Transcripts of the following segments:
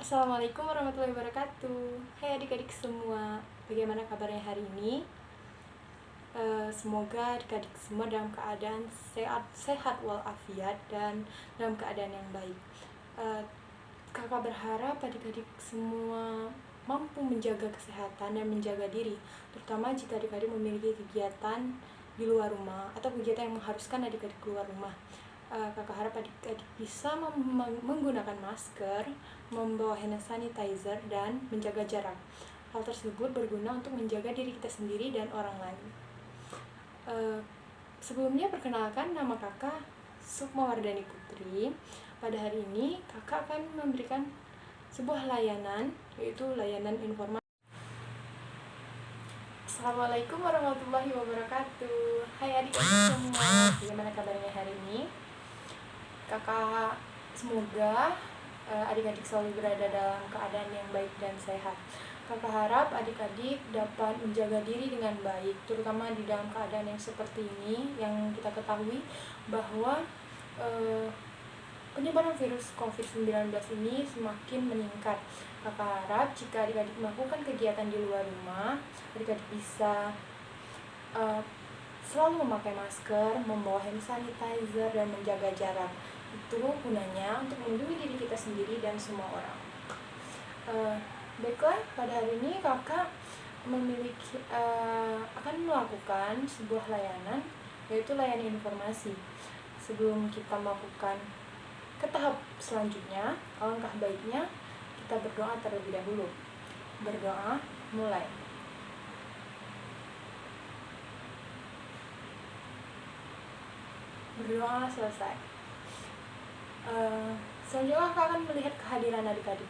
Assalamualaikum warahmatullahi wabarakatuh. Hai adik-adik semua, bagaimana kabarnya hari ini? Semoga adik-adik semua dalam keadaan sehat walafiat dan dalam keadaan yang baik. Kakak berharap adik-adik semua mampu menjaga kesehatan dan menjaga diri, terutama jika adik-adik memiliki kegiatan di luar rumah atau kegiatan yang mengharuskan adik-adik keluar rumah. Kakak harap adik-adik bisa menggunakan masker, membawa hand sanitizer, dan menjaga jarak. Hal tersebut berguna untuk menjaga diri kita sendiri dan orang lain. Sebelumnya perkenalkan, nama kakak Sukmawardani Putri. Pada hari ini kakak akan memberikan sebuah layanan, yaitu layanan informasi. Assalamualaikum warahmatullahi wabarakatuh. Hai adik-adik semua, bagaimana kabarnya hari ini? Kakak semoga adik-adik selalu berada dalam keadaan yang baik dan sehat. Kakak harap adik-adik dapat menjaga diri dengan baik, terutama di dalam keadaan yang seperti ini, yang kita ketahui bahwa penyebaran virus COVID-19 ini semakin meningkat. Kakak harap jika adik-adik melakukan kegiatan di luar rumah, adik-adik bisa selalu memakai masker, membawa hand sanitizer, dan menjaga jarak. Itu gunanya untuk melindungi diri kita sendiri dan semua orang. Baiklah, pada hari ini kakak akan melakukan sebuah layanan, yaitu layanan informasi. Sebelum kita melakukan ke tahap selanjutnya, alangkah baiknya kita berdoa terlebih dahulu. Berdoa, mulai. Berdoa selesai. Selanjutnya kakak akan melihat kehadiran adik-adik.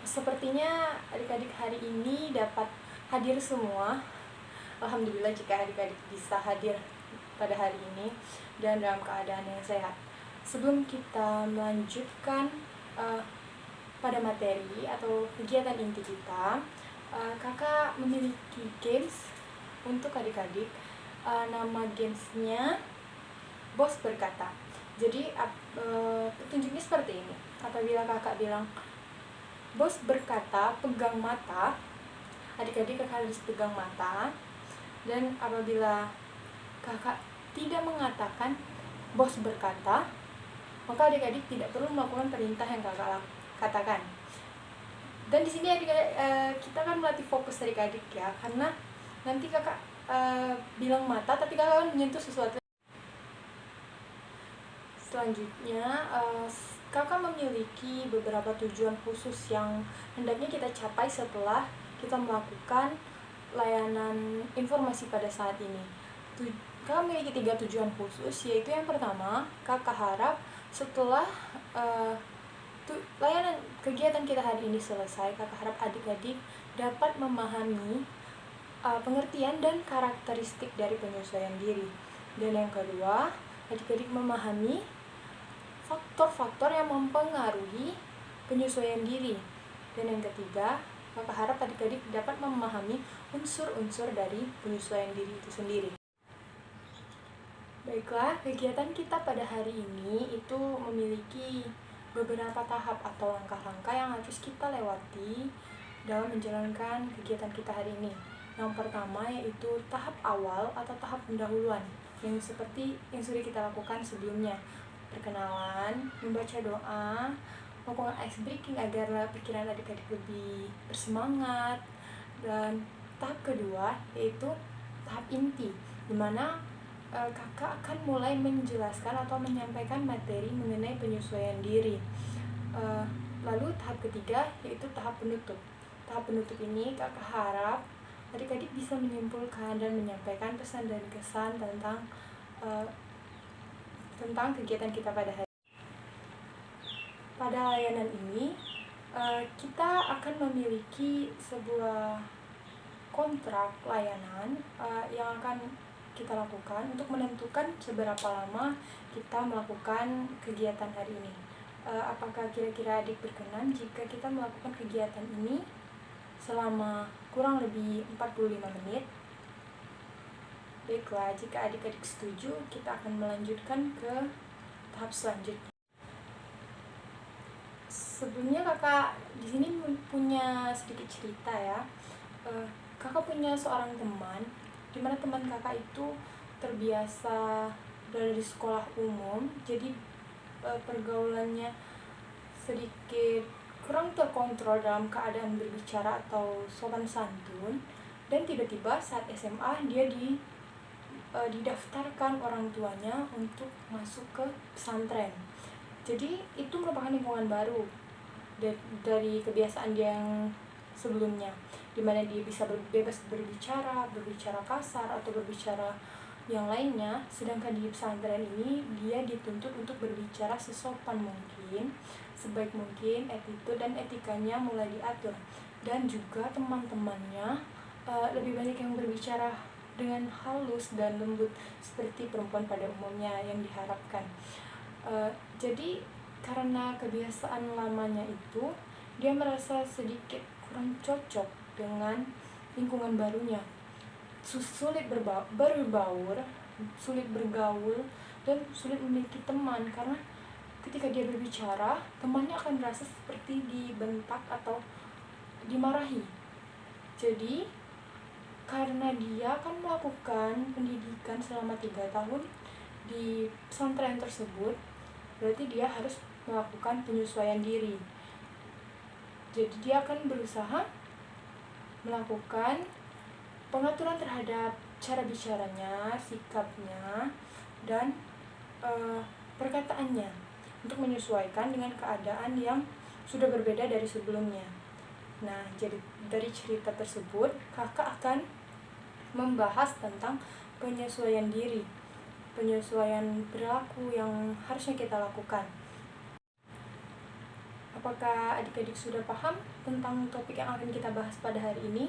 Sepertinya adik-adik hari ini dapat hadir semua. Alhamdulillah jika adik-adik bisa hadir pada hari ini dan dalam keadaan yang sehat. Sebelum kita melanjutkan pada materi atau kegiatan inti kita, kakak memiliki games untuk adik-adik. Nama gamesnya Bos Berkata. Jadi petunjuknya seperti ini. Apabila kakak bilang bos berkata pegang mata, adik-adik kakak harus pegang mata. Dan apabila kakak tidak mengatakan bos berkata, maka adik-adik tidak perlu melakukan perintah yang kakak katakan. Dan di sini adik-adik kita akan melatih fokus adik-adik ya, karena nanti kakak bilang mata tapi kakak akan menyentuh sesuatu. Selanjutnya, kakak memiliki beberapa tujuan khusus yang hendaknya kita capai setelah kita melakukan layanan informasi pada saat ini. Kakak memiliki 3 tujuan khusus, yaitu yang pertama, kakak harap setelah layanan kegiatan kita hari ini selesai, kakak harap adik-adik dapat memahami pengertian dan karakteristik dari penyesuaian diri. Dan yang kedua, adik-adik memahami faktor-faktor yang mempengaruhi penyesuaian diri. Dan yang ketiga, kakak harap adik-adik dapat memahami unsur-unsur dari penyesuaian diri itu sendiri. Baiklah, kegiatan kita pada hari ini itu memiliki beberapa tahap atau langkah-langkah yang harus kita lewati dalam menjalankan kegiatan kita hari ini. Yang pertama yaitu tahap awal atau tahap pendahuluan, yang seperti yang sudah kita lakukan sebelumnya. Perkenalan, membaca doa, melakukan ice breaking agar pikiran adik-adik lebih bersemangat. Dan tahap kedua yaitu tahap inti, di mana kakak akan mulai menjelaskan atau menyampaikan materi mengenai penyesuaian diri. Lalu tahap ketiga yaitu tahap penutup. Tahap penutup ini kakak harap adik-adik bisa menyimpulkan dan menyampaikan pesan dan kesan tentang kegiatan kita pada hari ini. Pada layanan ini, kita akan memiliki sebuah kontrak layanan yang akan kita lakukan untuk menentukan seberapa lama kita melakukan kegiatan hari ini. Apakah kira-kira adik berkenan jika kita melakukan kegiatan ini selama kurang lebih 45 menit? Baiklah, jika adik-adik setuju, kita akan melanjutkan ke tahap selanjutnya. Sebelumnya kakak di sini punya sedikit cerita ya. Kakak punya seorang teman, dimana teman kakak itu terbiasa dari sekolah umum, jadi pergaulannya sedikit kurang terkontrol dalam keadaan berbicara atau sopan santun, dan tiba-tiba saat SMA dia didaftarkan orang tuanya untuk masuk ke pesantren. Jadi itu merupakan lingkungan baru dari kebiasaan dia yang sebelumnya, dimana dia bisa bebas berbicara kasar atau berbicara yang lainnya. Sedangkan di pesantren ini dia dituntut untuk berbicara sesopan mungkin, sebaik mungkin, attitude dan etikanya mulai diatur. Dan juga teman-temannya lebih banyak yang berbicara dengan halus dan lembut seperti perempuan pada umumnya yang diharapkan. Jadi karena kebiasaan lamanya itu, dia merasa sedikit kurang cocok dengan lingkungan barunya, sulit berbaur, sulit bergaul, dan sulit memiliki teman. Karena ketika dia berbicara, temannya akan merasa seperti dibentak atau dimarahi. Jadi karena dia akan melakukan pendidikan selama 3 tahun di pesantren tersebut, berarti dia harus melakukan penyesuaian diri. Jadi dia akan berusaha melakukan pengaturan terhadap cara bicaranya, sikapnya, dan perkataannya untuk menyesuaikan dengan keadaan yang sudah berbeda dari sebelumnya. Nah, jadi dari cerita tersebut kakak akan membahas tentang penyesuaian diri, penyesuaian perilaku yang harusnya kita lakukan. Apakah adik-adik sudah paham tentang topik yang akan kita bahas pada hari ini?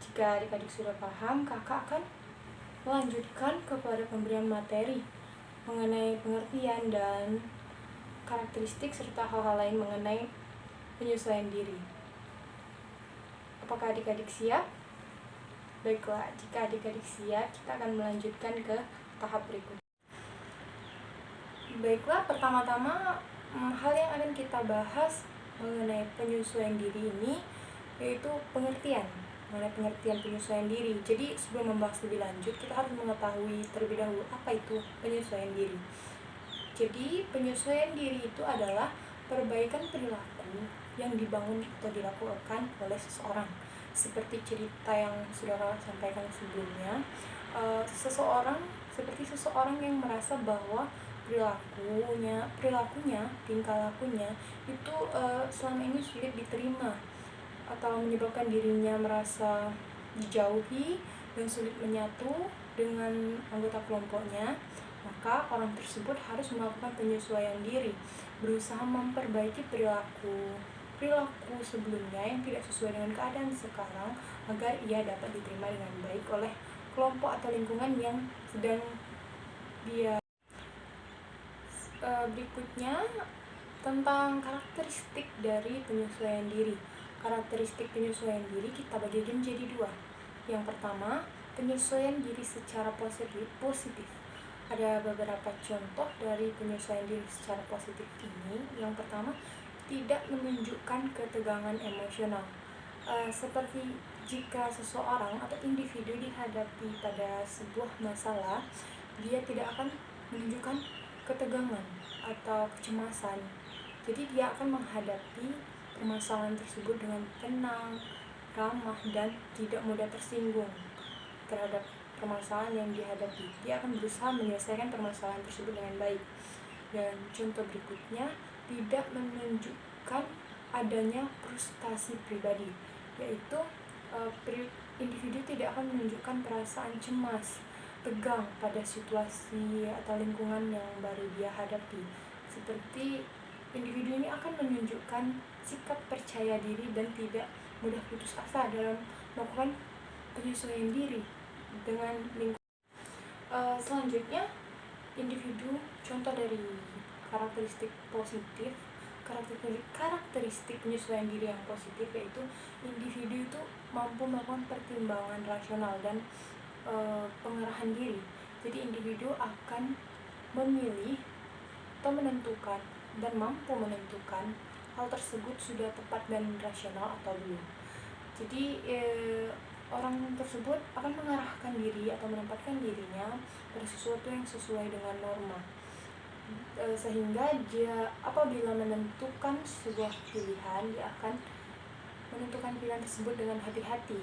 Jika adik-adik sudah paham, kakak akan melanjutkan kepada pemberian materi mengenai pengertian dan karakteristik serta hal-hal lain mengenai penyesuaian diri. Apakah adik-adik siap? Baiklah, jika adik-adik siap, kita akan melanjutkan ke tahap berikutnya. Baiklah, pertama-tama hal yang akan kita bahas mengenai penyesuaian diri ini yaitu pengertian penyesuaian diri. Jadi sebelum membahas lebih lanjut, kita harus mengetahui terlebih dahulu apa itu penyesuaian diri. Jadi penyesuaian diri itu adalah perbaikan perilaku yang dibangun atau dilakukan oleh seseorang. Seperti cerita yang sudah kakak sampaikan sebelumnya, seperti seseorang yang merasa bahwa perilakunya, tingkah lakunya itu selama ini sulit diterima atau menyebabkan dirinya merasa dijauhi dan sulit menyatu dengan anggota kelompoknya. Maka orang tersebut harus melakukan penyesuaian diri, berusaha memperbaiki perilaku sebelumnya yang tidak sesuai dengan keadaan sekarang agar ia dapat diterima dengan baik oleh kelompok atau lingkungan yang sedang dia. Berikutnya tentang karakteristik dari penyesuaian diri. Karakteristik penyesuaian diri kita bagi menjadi 2. Yang pertama, penyesuaian diri secara positif. Ada beberapa contoh dari penyesuaian diri secara positif ini. Yang pertama, tidak menunjukkan ketegangan emosional. Seperti jika seseorang atau individu dihadapi pada sebuah masalah, dia tidak akan menunjukkan ketegangan atau kecemasan. Jadi dia akan menghadapi permasalahan tersebut dengan tenang, ramah, dan tidak mudah tersinggung terhadap permasalahan yang dihadapi. Dia akan berusaha menyelesaikan permasalahan tersebut dengan baik. Dan contoh berikutnya, tidak menunjukkan adanya frustasi pribadi, yaitu individu tidak akan menunjukkan perasaan cemas, tegang pada situasi atau lingkungan yang baru dia hadapi. Seperti individu ini akan menunjukkan sikap percaya diri dan tidak mudah putus asa dalam melakukan penyesuaian diri dengan lingkungan. Selanjutnya, individu contoh dari karakteristik positif, karakteristik penyesuaian diri yang positif, yaitu individu itu mampu melakukan pertimbangan rasional dan pengarahan diri. Jadi individu akan memilih atau menentukan dan mampu menentukan hal tersebut sudah tepat dan rasional atau belum. Jadi orang tersebut akan mengarahkan diri atau menempatkan dirinya pada sesuatu yang sesuai dengan norma, sehingga dia apabila menentukan sebuah pilihan, dia akan menentukan pilihan tersebut dengan hati-hati,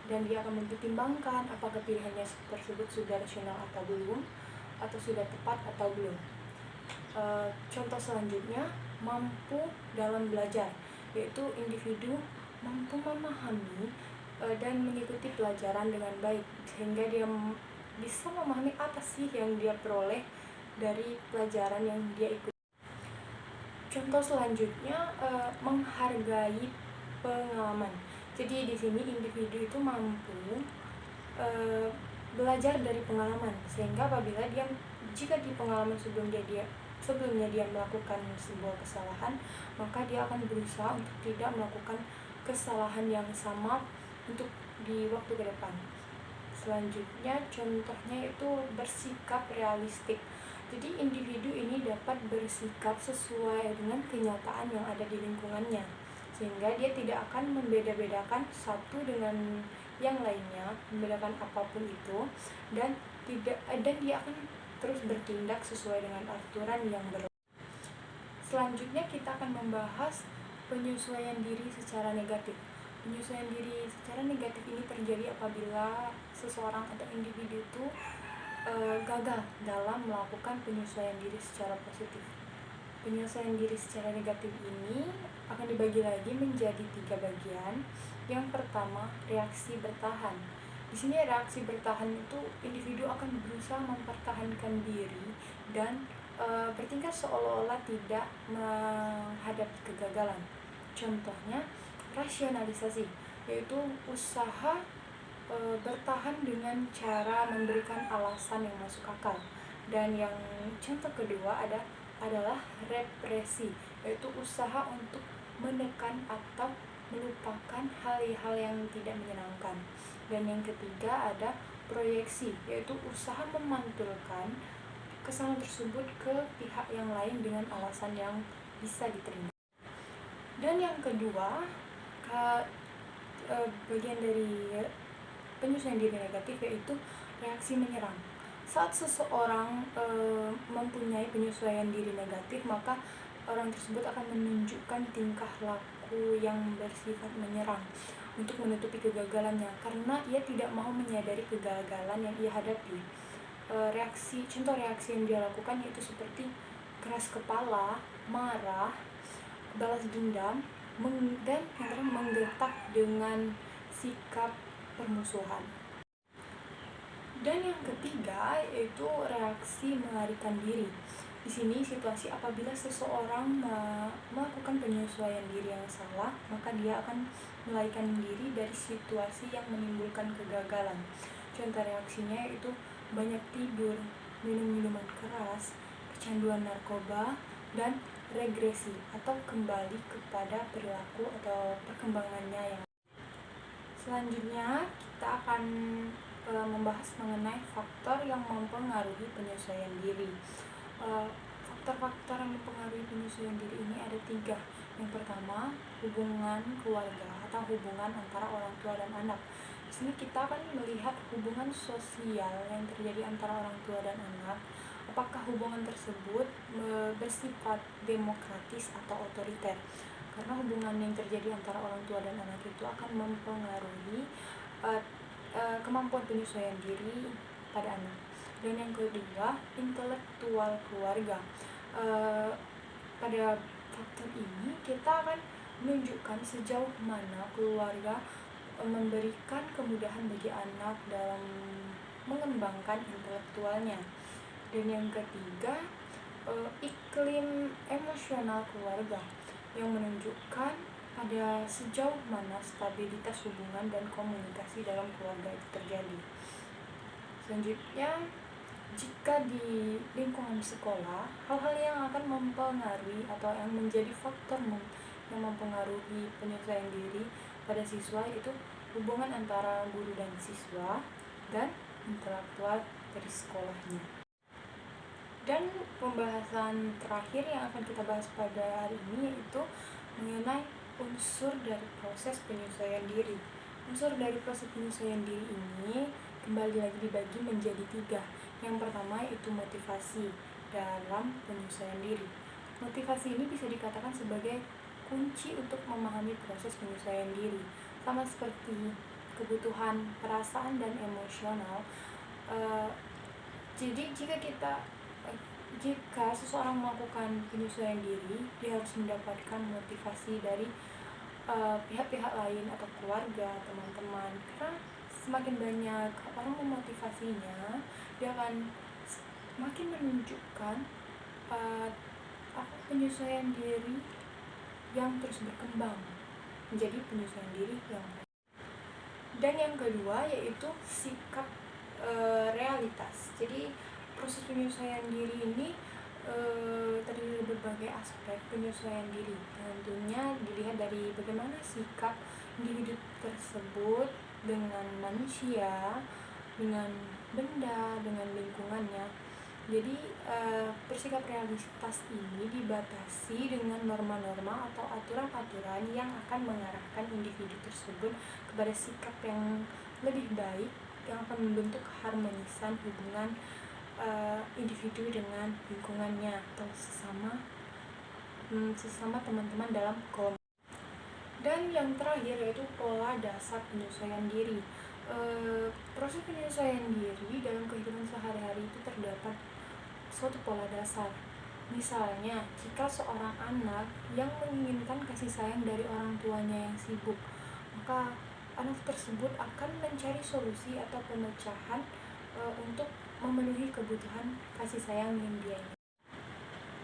dan dia akan mempertimbangkan apakah pilihannya tersebut sudah rasional atau belum, atau sudah tepat atau belum. Contoh selanjutnya, mampu dalam belajar, yaitu individu mampu memahami dan mengikuti pelajaran dengan baik, sehingga dia bisa memahami apa sih yang dia peroleh dari pelajaran yang dia ikuti. Contoh selanjutnya, menghargai pengalaman. Jadi di sini individu itu mampu belajar dari pengalaman, sehingga apabila jika di pengalaman sebelumnya dia melakukan sebuah kesalahan, maka dia akan berusaha untuk tidak melakukan kesalahan yang sama untuk di waktu ke depan. Selanjutnya contohnya itu bersikap realistik. Jadi individu ini dapat bersikap sesuai dengan kenyataan yang ada di lingkungannya, sehingga dia tidak akan membeda-bedakan satu dengan yang lainnya, membedakan apapun itu, dan dia akan terus bertindak sesuai dengan aturan yang berlaku. Selanjutnya kita akan membahas penyesuaian diri secara negatif. Penyesuaian diri secara negatif ini terjadi apabila seseorang atau individu itu gagal dalam melakukan penyesuaian diri secara positif. Penyesuaian diri secara negatif ini akan dibagi lagi menjadi 3 bagian. Yang pertama, reaksi bertahan. Di sini reaksi bertahan itu individu akan berusaha mempertahankan diri dan bertingkah seolah-olah tidak menghadapi kegagalan. Contohnya, rasionalisasi, yaitu usaha bertahan dengan cara memberikan alasan yang masuk akal. Dan yang contoh kedua adalah represi, yaitu usaha untuk menekan atau melupakan hal-hal yang tidak menyenangkan. Dan yang ketiga ada proyeksi, yaitu usaha memantulkan kesalahan tersebut ke pihak yang lain dengan alasan yang bisa diterima. Dan yang kedua, bagian dari penyesuaian diri negatif yaitu reaksi menyerang. Saat seseorang mempunyai penyesuaian diri negatif, maka orang tersebut akan menunjukkan tingkah laku yang bersifat menyerang untuk menutupi kegagalannya, karena ia tidak mau menyadari kegagalan yang ia hadapi. Contoh reaksi yang dia lakukan yaitu seperti keras kepala, marah, balas dendam, dan menggertak dengan sikap permusuhan. Dan yang ketiga yaitu reaksi melarikan diri. Di sini situasi apabila seseorang melakukan penyesuaian diri yang salah, maka dia akan melarikan diri dari situasi yang menimbulkan kegagalan. Contoh reaksinya yaitu banyak tidur, minum minuman keras, kecanduan narkoba, dan regresi atau kembali kepada perilaku atau perkembangannya yang. Selanjutnya kita akan membahas mengenai faktor yang mempengaruhi penyesuaian diri. Faktor-faktor yang mempengaruhi penyesuaian diri ini ada 3. Yang pertama, hubungan keluarga atau hubungan antara orang tua dan anak. Di sini kita akan melihat hubungan sosial yang terjadi antara orang tua dan anak. Apakah hubungan tersebut bersifat demokratis atau otoriter? Karena hubungan yang terjadi antara orang tua dan anak itu akan mempengaruhi kemampuan penyesuaian diri pada anak. Dan yang kedua, intelektual keluarga. Pada faktor ini kita akan menunjukkan sejauh mana keluarga memberikan kemudahan bagi anak dalam mengembangkan intelektualnya. Dan yang ketiga, iklim emosional keluarga yang menunjukkan pada sejauh mana stabilitas hubungan dan komunikasi dalam keluarga itu terjadi. Selanjutnya, jika di lingkungan sekolah, hal-hal yang akan mempengaruhi atau yang menjadi faktor yang mempengaruhi penyesuaian diri pada siswa itu hubungan antara guru dan siswa dan intelektual dari sekolahnya. Dan pembahasan terakhir yang akan kita bahas pada hari ini yaitu mengenai unsur dari proses penyesuaian diri. Unsur dari proses penyesuaian diri ini kembali lagi dibagi menjadi 3. Yang pertama yaitu motivasi dalam penyesuaian diri. Motivasi ini bisa dikatakan sebagai kunci untuk memahami proses penyesuaian diri, sama seperti kebutuhan perasaan dan emosional. Jadi jika seseorang melakukan penyesuaian diri, dia harus mendapatkan motivasi dari pihak-pihak lain atau keluarga, teman-teman. Karena semakin banyak orang memotivasinya, dia akan semakin menunjukkan penyesuaian diri yang terus berkembang menjadi penyesuaian diri yang baik. Dan yang kedua yaitu sikap realitas. Jadi proses penyesuaian diri ini terdiri dari berbagai aspek penyesuaian diri. Tentunya dilihat dari bagaimana sikap individu tersebut dengan manusia, dengan benda, dengan lingkungannya. Jadi bersikap realitas ini dibatasi dengan norma-norma atau aturan-aturan yang akan mengarahkan individu tersebut kepada sikap yang lebih baik, yang akan membentuk keharmonisan hubungan individu dengan lingkungannya atau sesama teman-teman dalam kelompok. Dan yang terakhir yaitu pola dasar penyesuaian diri. Proses penyesuaian diri dalam kehidupan sehari-hari itu terdapat suatu pola dasar. Misalnya, jika seorang anak yang menginginkan kasih sayang dari orang tuanya yang sibuk, maka anak tersebut akan mencari solusi atau pemecahan untuk memenuhi kebutuhan kasih sayang yang dia inginkan.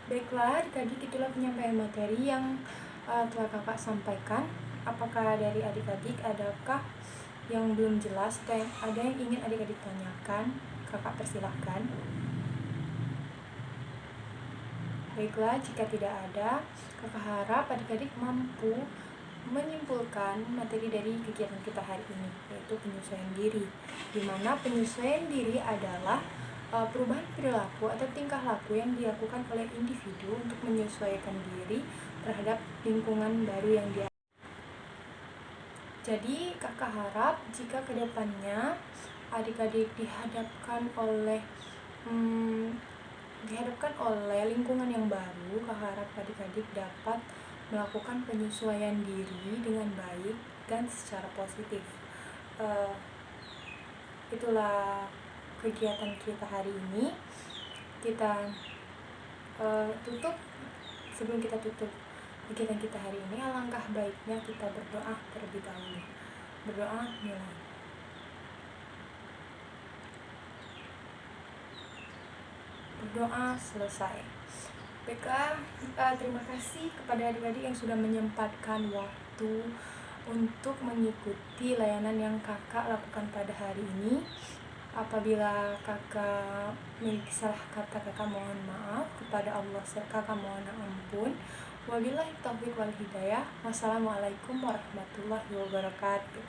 Baiklah, adik-adik, itulah penyampaian materi yang telah kakak sampaikan. Apakah dari adik-adik adakah yang belum jelas dan ada yang ingin adik-adik tanyakan? Kakak persilahkan. Baiklah, jika tidak ada, kakak harap adik-adik mampu menyimpulkan materi dari kegiatan kita hari ini, yaitu penyesuaian diri, di mana penyesuaian diri adalah perubahan perilaku atau tingkah laku yang dilakukan oleh individu untuk menyesuaikan diri terhadap lingkungan baru yang dia. Jadi kakak harap jika kedepannya adik-adik dihadapkan oleh lingkungan yang baru, kakak harap adik-adik dapat melakukan penyesuaian diri dengan baik dan secara positif. Itulah kegiatan kita hari ini. Kita tutup. Sebelum kita tutup kegiatan kita hari ini, alangkah baiknya kita berdoa terlebih dahulu. Berdoa mulai. Berdoa selesai. Baiklah, terima kasih kepada adik-adik yang sudah menyempatkan waktu untuk mengikuti layanan yang kakak lakukan pada hari ini. Apabila kakak memiliki salah kata, kakak mohon maaf kepada Allah, kakak mohon ampun. Wabillahi taufiq wal hidayah. Wassalamualaikum warahmatullahi wabarakatuh.